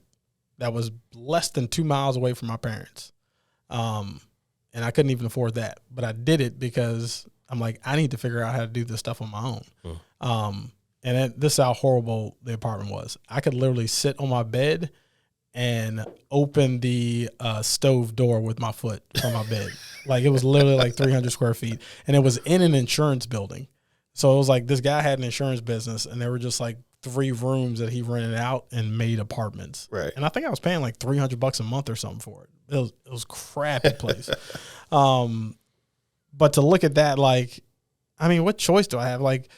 that was less than 2 miles away from my parents. And I couldn't even afford that, but I did it because I'm like, I need to figure out how to do this stuff on my own. And this is how horrible the apartment was. I could literally sit on my bed and open the stove door with my foot from my bed. Like, it was literally like 300 square feet. And it was in an insurance building. So it was like, this guy had an insurance business, and there were just like 3 rooms that he rented out and made apartments. Right. And I think I was paying like $300 a month or something for it. It was a crappy place. But to look at that, like, I mean, what choice do I have? Like,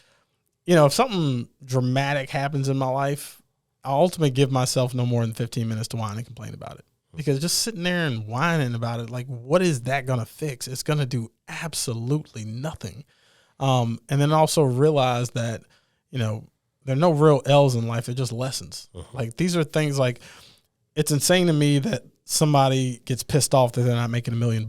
you know, if something dramatic happens in my life, I ultimately give myself no more than 15 minutes to whine and complain about it. Because just sitting there and whining about it, like, what is that going to fix? It's going to do absolutely nothing. And then also realize that, you know, there are no real L's in life. They're just lessons. Like, these are things like, it's insane to me that somebody gets pissed off that they're not making $1 million,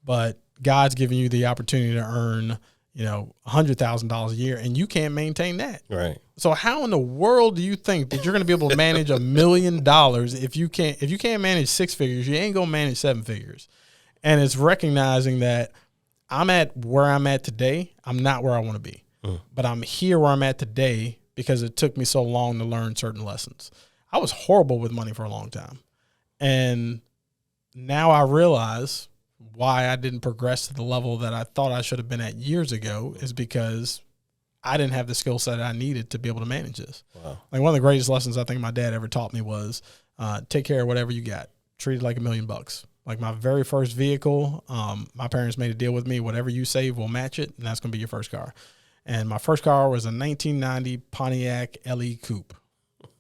but God's giving you the opportunity to earn, $100,000 a year, and you can't maintain that. Right. So how in the world do you think that you're going to be able to manage $1 million if you can't manage 6 figures, you ain't going to manage 7 figures. And it's recognizing that I'm at where I'm at today. I'm not where I want to be, but I'm here where I'm at today because it took me so long to learn certain lessons. I was horrible with money for a long time. And now I realize why I didn't progress to the level that I thought I should have been at years ago is because I didn't have the skill set I needed to be able to manage this. Wow. Like, one of the greatest lessons I think my dad ever taught me was take care of whatever you got. Treat it like $1 million. Like, my very first vehicle, my parents made a deal with me. Whatever you save, we'll match it, and that's going to be your first car. And my first car was a 1990 Pontiac LE Coupe.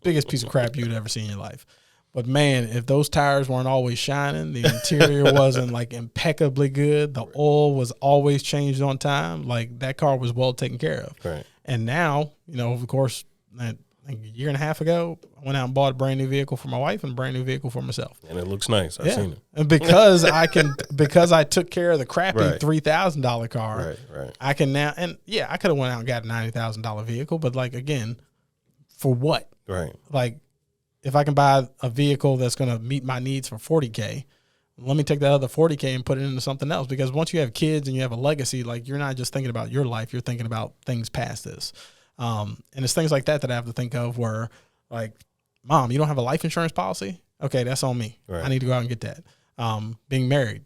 Biggest piece of crap you'd ever see in your life. But man, if those tires weren't always shining, the interior wasn't like impeccably good, the oil was always changed on time, like, that car was well taken care of. Right. And now, of course, like a year and a half ago, I went out and bought a brand new vehicle for my wife and a brand new vehicle for myself. And it looks nice. I've seen it. And because I took care of the crappy $3,000 car, right. I can now, and yeah, I could have went out and got a $90,000 vehicle, but like, again, for what? Right. Like, if I can buy a vehicle that's going to meet my needs for $40K, let me take that other $40K and put it into something else. Because once you have kids and you have a legacy, like, you're not just thinking about your life, you're thinking about things past this. And it's things like that I have to think of where, like, Mom, you don't have a life insurance policy? Okay, that's on me. Right. I need to go out and get that. Being married,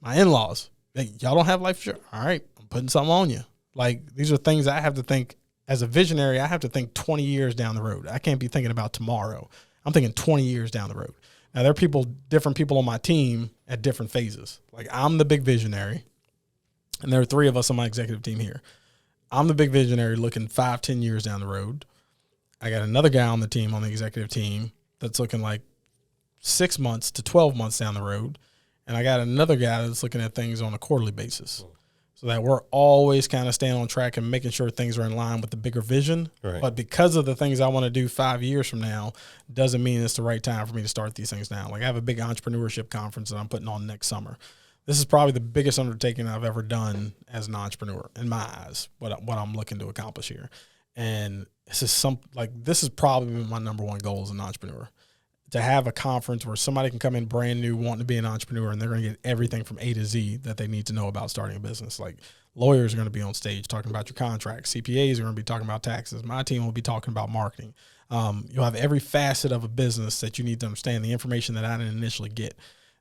my in-laws, y'all don't have life insurance? All right, I'm putting something on you. Like, these are things I have to think. As a visionary, I have to think 20 years down the road. I can't be thinking about tomorrow. I'm thinking 20 years down the road. Now, there are different people on my team at different phases. Like, I'm the big visionary, and there are 3 of us on my executive team here. I'm the big visionary looking 5-10 years down the road. I got another guy on the team, on the executive team, that's looking like 6 months to 12 months down the road. And I got another guy that's looking at things on a quarterly basis. So that we're always kind of staying on track and making sure things are in line with the bigger vision. Right. But because of the things I want to do 5 years from now, doesn't mean it's the right time for me to start these things now. Like, I have a big entrepreneurship conference that I'm putting on next summer. This is probably the biggest undertaking I've ever done as an entrepreneur, in my eyes, what I'm looking to accomplish here. And this is probably my number one goal as an entrepreneur. To have a conference where somebody can come in brand new, wanting to be an entrepreneur, and they're going to get everything from A to Z that they need to know about starting a business. Like, lawyers are going to be on stage talking about your contracts. CPAs are going to be talking about taxes. My team will be talking about marketing. You'll have every facet of a business that you need to understand, the information that I didn't initially get.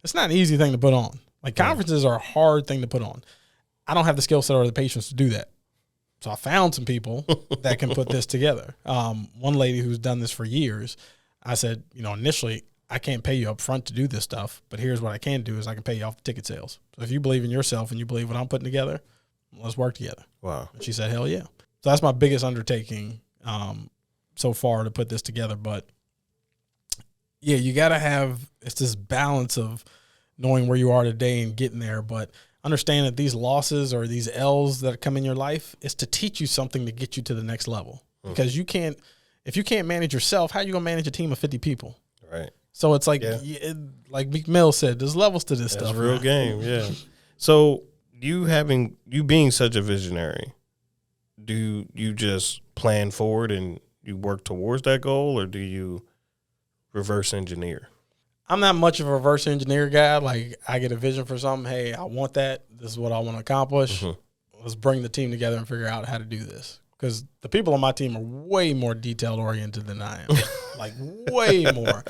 It's not an easy thing to put on. Like, conferences are a hard thing to put on. I don't have the skill set or the patience to do that. So I found some people that can put this together. One lady who's done this for years, I said, initially, I can't pay you up front to do this stuff, but here's what I can do is I can pay you off the ticket sales. So if you believe in yourself and you believe what I'm putting together, let's work together. Wow. And she said, hell yeah. So that's my biggest undertaking so far, to put this together. But yeah, you got to it's this balance of knowing where you are today and getting there, but understand that these losses or these L's that come in your life is to teach you something to get you to the next level. Because if you can't manage yourself, how are you going to manage a team of 50 people? Right. So it's like, like Meek Mill said, there's levels to this stuff. It's a real game, yeah. So you being such a visionary, do you just plan forward and you work towards that goal, or do you reverse engineer? I'm not much of a reverse engineer guy. Like, I get a vision for something. Hey, I want that. This is what I want to accomplish. Let's bring the team together and figure out how to do this. Because the people on my team are way more detailed oriented than I am, like way more.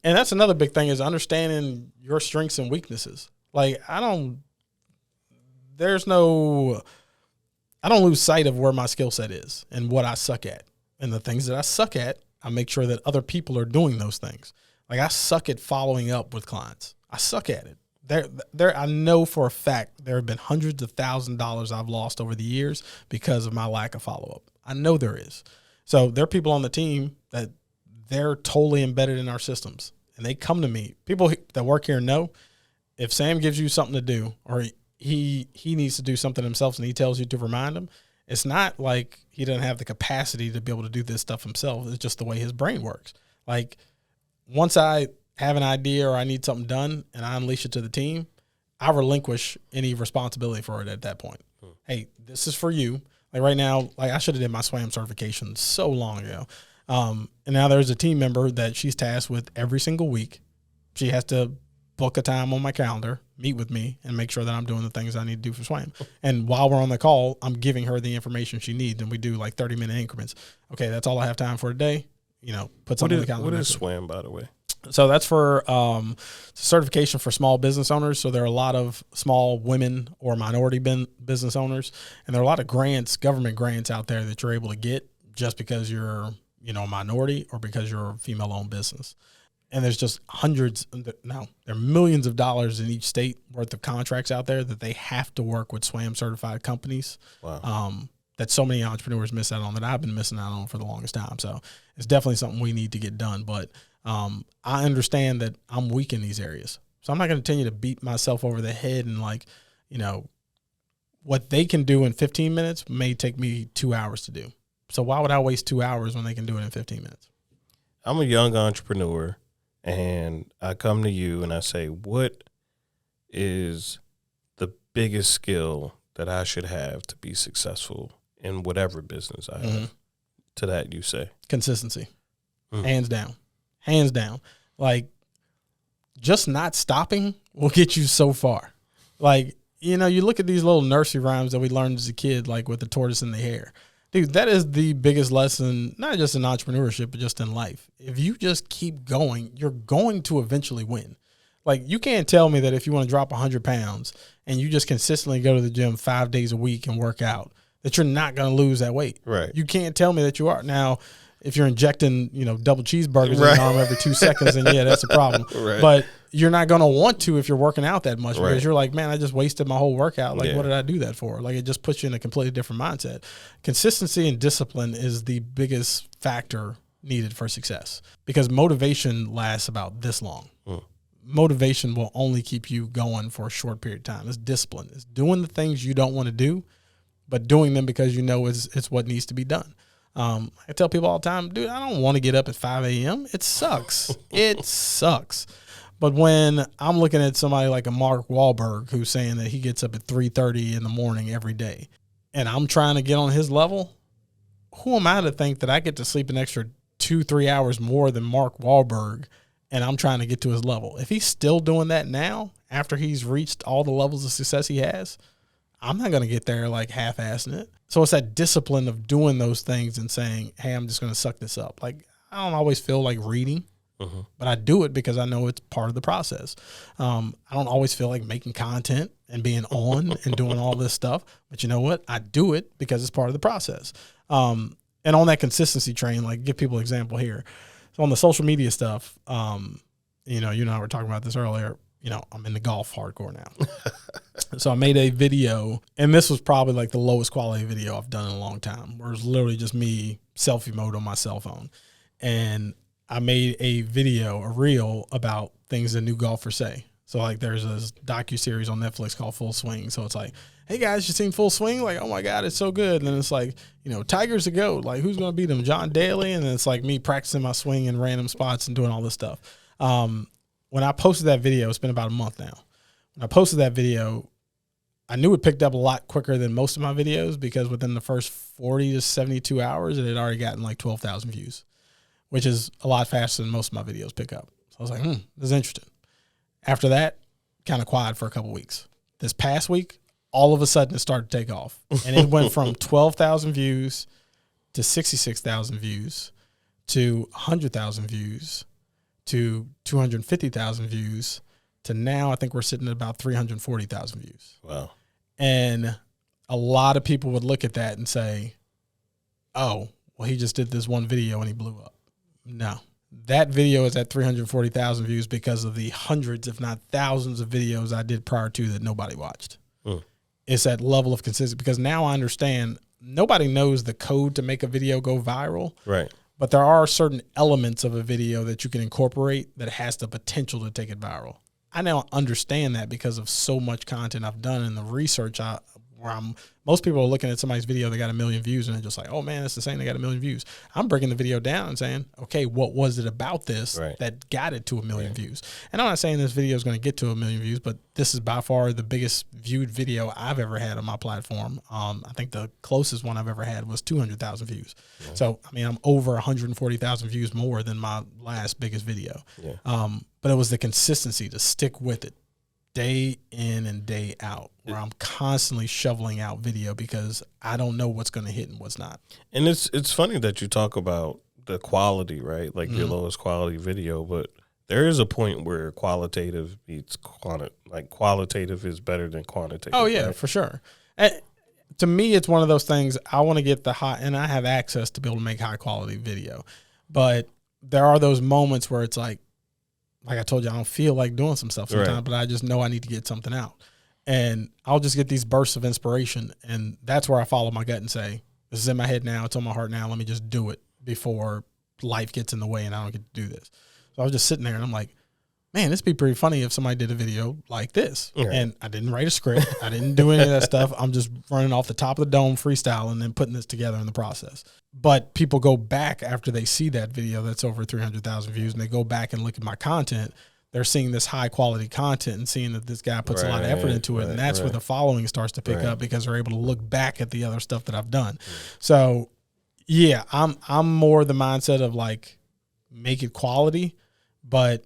And that's another big thing, is understanding your strengths and weaknesses. Like, I don't lose sight of where my skill set is and what I suck at. And the things that I suck at, I make sure that other people are doing those things. Like, I suck at following up with clients. I suck at it. I know for a fact there have been hundreds of thousands of dollars I've lost over the years because of my lack of follow-up. I know there is. So there are people on the team that they're totally embedded in our systems, and they come to me. People that work here know if Sam gives you something to do, or he needs to do something himself and he tells you to remind him, It's not like he doesn't have the capacity to be able to do this stuff himself. It's just the way his brain works. Like, once I have an idea or I need something done and I unleash it to the team, I relinquish any responsibility for it at that point. Hey, this is for you. Like right now, like I should have did my SWAM certification so long ago. And now there's a team member that she's tasked with every single week. She has to book a time on my calendar, meet with me, and make sure that I'm doing the things I need to do for SWAM. And while we're on the call, I'm giving her the information she needs, and we do like 30-minute increments. Okay, that's all I have time for today. You know, put something on the calendar. What is SWAM, by the way? So that's for certification for small business owners. So there are a lot of small women or minority business owners, and there are a lot of grants, government grants out there that you're able to get just because you're, you know, a minority or because you're a female-owned business. And there's just there are millions of dollars in each state worth of contracts out there that they have to work with SWAM certified companies. Wow. That so many entrepreneurs miss out on, that I've been missing out on for the longest time. So it's definitely something we need to get done. But I understand that I'm weak in these areas. So I'm not going to continue to beat myself over the head and, like, you know, what they can do in 15 minutes may take me 2 hours to do. So why would I waste 2 hours when they can do it in 15 minutes? I'm a young entrepreneur, and I come to you and I say, what is the biggest skill that I should have to be successful in whatever business I have? To that you say? Consistency. Hands down. Hands down. Like, just not stopping will get you so far. Like, you know, you look at these little nursery rhymes that we learned as a kid, like with the tortoise and the hare. Dude, that is the biggest lesson, not just in entrepreneurship, but just in life. If you just keep going, you're going to eventually win. Like, you can't tell me that if you want to drop 100 pounds and you just consistently go to the gym 5 days a week and work out, that you're not going to lose that weight. Right. You can't tell me that you are. Now, if you're injecting, you know, double cheeseburgers in your arm every 2 seconds, then yeah, that's a problem. Right. But you're not going to want to if you're working out that much, because Right. you're like, man, I just wasted my whole workout. Like, what did I do that for? Like, it just puts you in a completely different mindset. Consistency and discipline is the biggest factor needed for success, because motivation lasts about this long. Motivation will only keep you going for a short period of time. It's discipline. It's doing the things you don't want to do, but doing them because you know it's what needs to be done. I tell people all the time, dude, I don't want to get up at 5 a.m. It sucks. It sucks. But when I'm looking at somebody like a Mark Wahlberg who's saying that he gets up at 3:30 in the morning every day, and I'm trying to get on his level, who am I to think that I get to sleep an extra 2-3 hours more than Mark Wahlberg, and I'm trying to get to his level? If he's still doing that now, after he's reached all the levels of success he has, I'm not going to get there like half-assing it. So it's that discipline of doing those things and saying, hey, I'm just going to suck this up. Like, I don't always feel like reading, but I do it because I know it's part of the process. I don't always feel like making content and being on and doing all this stuff, but you know what? I do it because it's part of the process. And on that consistency train, like, give people an example here. So on the social media stuff, you know, you and I were talking about this earlier. You know, I'm into golf hardcore now. So I made a video, and this was probably like the lowest quality video I've done in a long time, where it's literally just me selfie mode on my cell phone. And I made a video, a reel, about things that new golfers say. So like, there's this docuseries on Netflix called Full Swing. So it's like, hey guys, you seen Full Swing? Like, oh my God, it's so good. And then it's like, you know, Tiger's a GOAT. Like, who's going to beat him? John Daly. And then it's like me practicing my swing in random spots and doing all this stuff. When I posted that video, it's been about a month now. When I posted that video, I knew it picked up a lot quicker than most of my videos, because within the first 40 to 72 hours, it had already gotten like 12,000 views, which is a lot faster than most of my videos pick up. So I was like, this is interesting. After that, kind of quiet for a couple weeks. This past week, all of a sudden it started to take off. And it went from 12,000 views to 66,000 views to 100,000 views to 250,000 views to now I think we're sitting at about 340,000 views. Wow. And a lot of people would look at that and say, oh, well, he just did this one video and he blew up. No, that video is at 340,000 views because of the hundreds, if not thousands, of videos I did prior to that nobody watched. It's that level of consistency, because now I understand nobody knows the code to make a video go viral. Right. But there are certain elements of a video that you can incorporate that has the potential to take it viral. I now understand that because of so much content I've done and the research where most people are looking at somebody's video, they got 1 million views, and they're just like, oh man, it's the same, they got 1 million views. I'm breaking the video down and saying, okay, what was it about this that got it to 1 million views? And I'm not saying this video is going to get to 1 million views, but this is by far the biggest viewed video I've ever had on my platform. I think the closest one I've ever had was 200,000 views. So, I mean, I'm over 140,000 views more than my last biggest video. But it was the consistency to stick with it day in and day out, where I'm constantly shoveling out video because I don't know what's going to hit and what's not. And it's funny that you talk about the quality, right? Like your lowest quality video, but there is a point where qualitative beats qualitative is better than quantitative. Oh yeah, right? For sure. To me, it's one of those things. I want to get the high, and I have access to be able to make high quality video, but there are those moments where it's like I told you, I don't feel like doing some stuff sometimes, but I just know I need to get something out. And I'll just get these bursts of inspiration. And that's where I follow my gut and say, this is in my head now. It's on my heart now. Let me just do it before life gets in the way and I don't get to do this. So I was just sitting there and I'm like, man, this would be pretty funny if somebody did a video like this. And I didn't write a script. I didn't do any of that stuff. I'm just running off the top of the dome freestyle and then putting this together in the process. But people go back after they see that video that's over 300,000 views and they go back and look at my content. They're seeing this high quality content and seeing that this guy puts a lot of effort into it. And that's where the following starts to pick up because they're able to look back at the other stuff that I've done. So yeah, I'm more the mindset of like, make it quality, but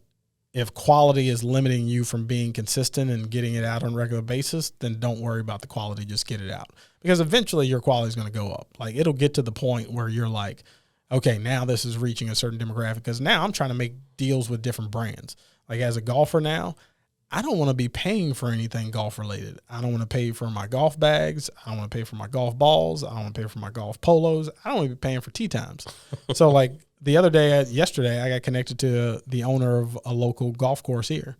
if quality is limiting you from being consistent and getting it out on a regular basis, then don't worry about the quality. Just get it out, because eventually your quality is going to go up. Like it'll get to the point where you're like, okay, now this is reaching a certain demographic, because now I'm trying to make deals with different brands. Like as a golfer now, I don't want to be paying for anything golf related. I don't want to pay for my golf bags. I don't want to pay for my golf balls. I don't want to pay for my golf polos. I don't want to be paying for tee times. So like yesterday, I got connected to the owner of a local golf course here.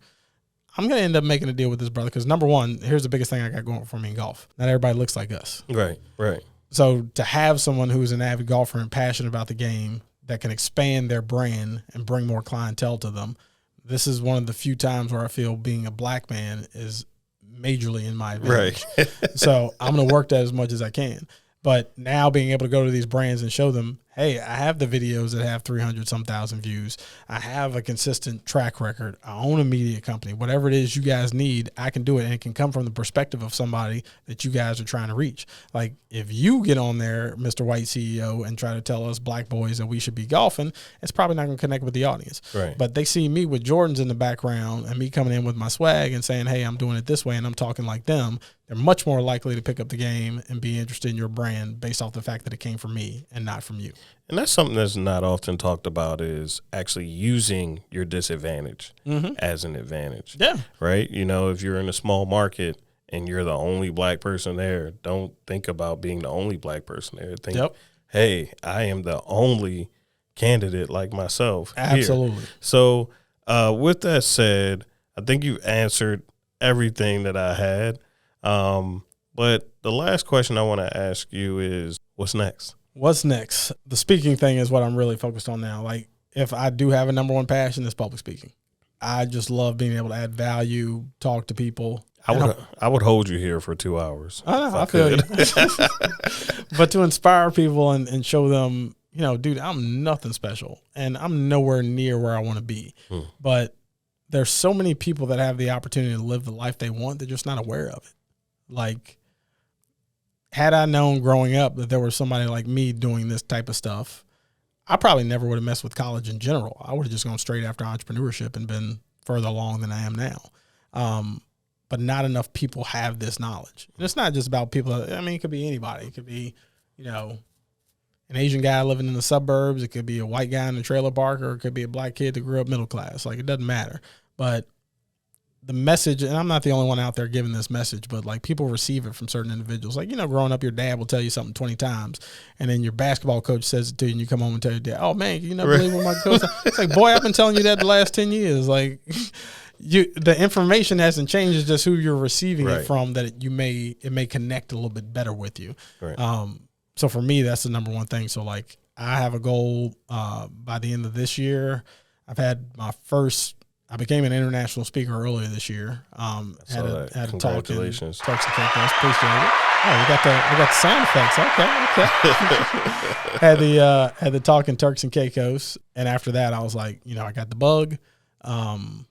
I'm going to end up making a deal with this brother because, number one, here's the biggest thing I got going for me in golf. Not everybody looks like us. Right. So to have someone who's an avid golfer and passionate about the game that can expand their brand and bring more clientele to them, this is one of the few times where I feel being a black man is majorly in my advantage. Right. So I'm going to work that as much as I can. But now being able to go to these brands and show them, hey, I have the videos that have 300-some thousand views. I have a consistent track record. I own a media company. Whatever it is you guys need, I can do it. And it can come from the perspective of somebody that you guys are trying to reach. Like if you get on there, Mr. White CEO, and try to tell us black boys that we should be golfing, it's probably not going to connect with the audience. Right. But they see me with Jordans in the background and me coming in with my swag and saying, hey, I'm doing it this way and I'm talking like them. They're much more likely to pick up the game and be interested in your brand based off the fact that it came from me and not from you. And that's something that's not often talked about, is actually using your disadvantage as an advantage. Yeah. Right? You know, if you're in a small market and you're the only black person there, don't think about being the only black person there. Think, hey, I am the only candidate like myself. Absolutely. Here. So with that said, I think you answered everything that I had. But the last question I want to ask you is, what's next? What's next? The speaking thing is what I'm really focused on now. Like if I do have a number one passion, it's public speaking. I just love being able to add value, talk to people. I would hold you here for 2 hours. I know, I feel you. But to inspire people and show them, you know, dude, I'm nothing special and I'm nowhere near where I want to be. But there's so many people that have the opportunity to live the life they want. They're just not aware of it. Like, had I known growing up that there was somebody like me doing this type of stuff, I probably never would have messed with college in general. I would have just gone straight after entrepreneurship and been further along than I am now. But not enough people have this knowledge. And it's not just about people. I mean, it could be anybody. It could be, you know, an Asian guy living in the suburbs. It could be a white guy in a trailer park, or it could be a black kid that grew up middle class. Like, it doesn't matter. But the message, and I'm not the only one out there giving this message, but like people receive it from certain individuals. Like, you know, growing up, your dad will tell you something 20 times, and then your basketball coach says it to you, and you come home and tell your dad, oh man, you never believe what my coach said? It's like, boy, I've been telling you that the last 10 years. Like, the information hasn't changed. It's just who you're receiving it from, that it may connect a little bit better with you. Right. So for me, that's the number one thing. So like, I have a goal by the end of this year. I've had my first I became an international speaker earlier this year. Had a talk in Congratulations. Turks and Caicos. Appreciate it. Oh, we got the sound effects. Okay. had the talk in Turks and Caicos, and after that, I was like, I got the bug, and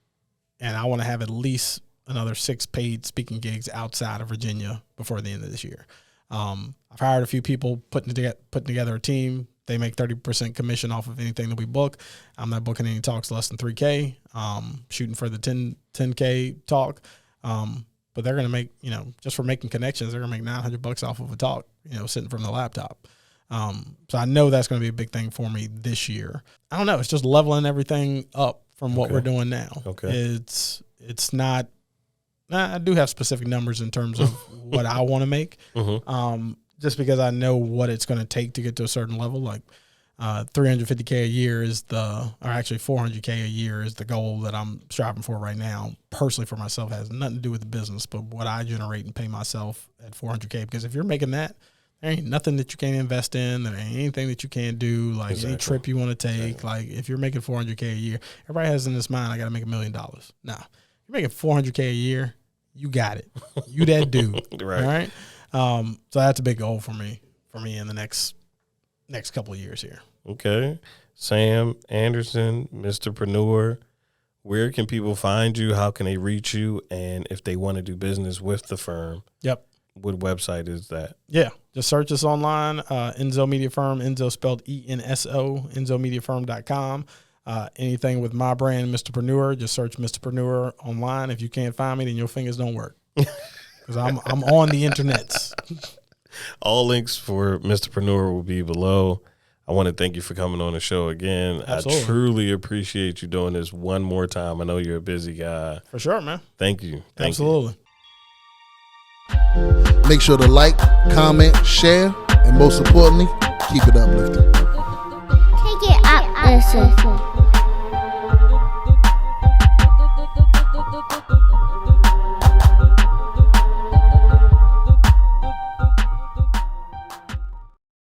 I want to have at least another 6 paid speaking gigs outside of Virginia before the end of this year. I've hired a few people, putting together a team. They make 30% commission off of anything that we book. I'm not booking any talks less than $3K. Shooting for the 10K talk. But they're going to make, just for making connections, they're going to make $900 off of a talk, sitting from the laptop. So I know that's going to be a big thing for me this year. I don't know. It's just leveling everything up from what we're doing now. Okay. It's not, I do have specific numbers in terms of what I want to make. Just because I know what it's going to take to get to a certain level. Like $350K a year is or actually $400K a year is the goal that I'm striving for right now. Personally for myself, has nothing to do with the business, but what I generate and pay myself at $400K. Because if you're making that, there ain't nothing that you can't invest in. There ain't anything that you can't do. Like any trip you want to take. Like if you're making $400K a year, everybody has in this mind, I got to make $1 million. Nah, you're making $400K a year. You got it. You that dude. Right. All right. So that's a big goal for me in the next couple of years here. Okay. Sam Anderson, MrPreneur, where can people find you? How can they reach you? And if they want to do business with the firm, what website is that? Yeah, just search us online, Enso Media Firm, Enso spelled ENSO, EnsoMediaFirm.com. Anything with my brand, MrPreneur, just search MrPreneur online. If you can't find me, then your fingers don't work. Because I'm on the internets. All links for MrPreneur will be below. I want to thank you for coming on the show again. Absolutely. I truly appreciate you doing this one more time. I know you're a busy guy. For sure, man. Thank you. Absolutely. Make sure to like, comment, share, and most importantly, keep it uplifting. Take it up, listen.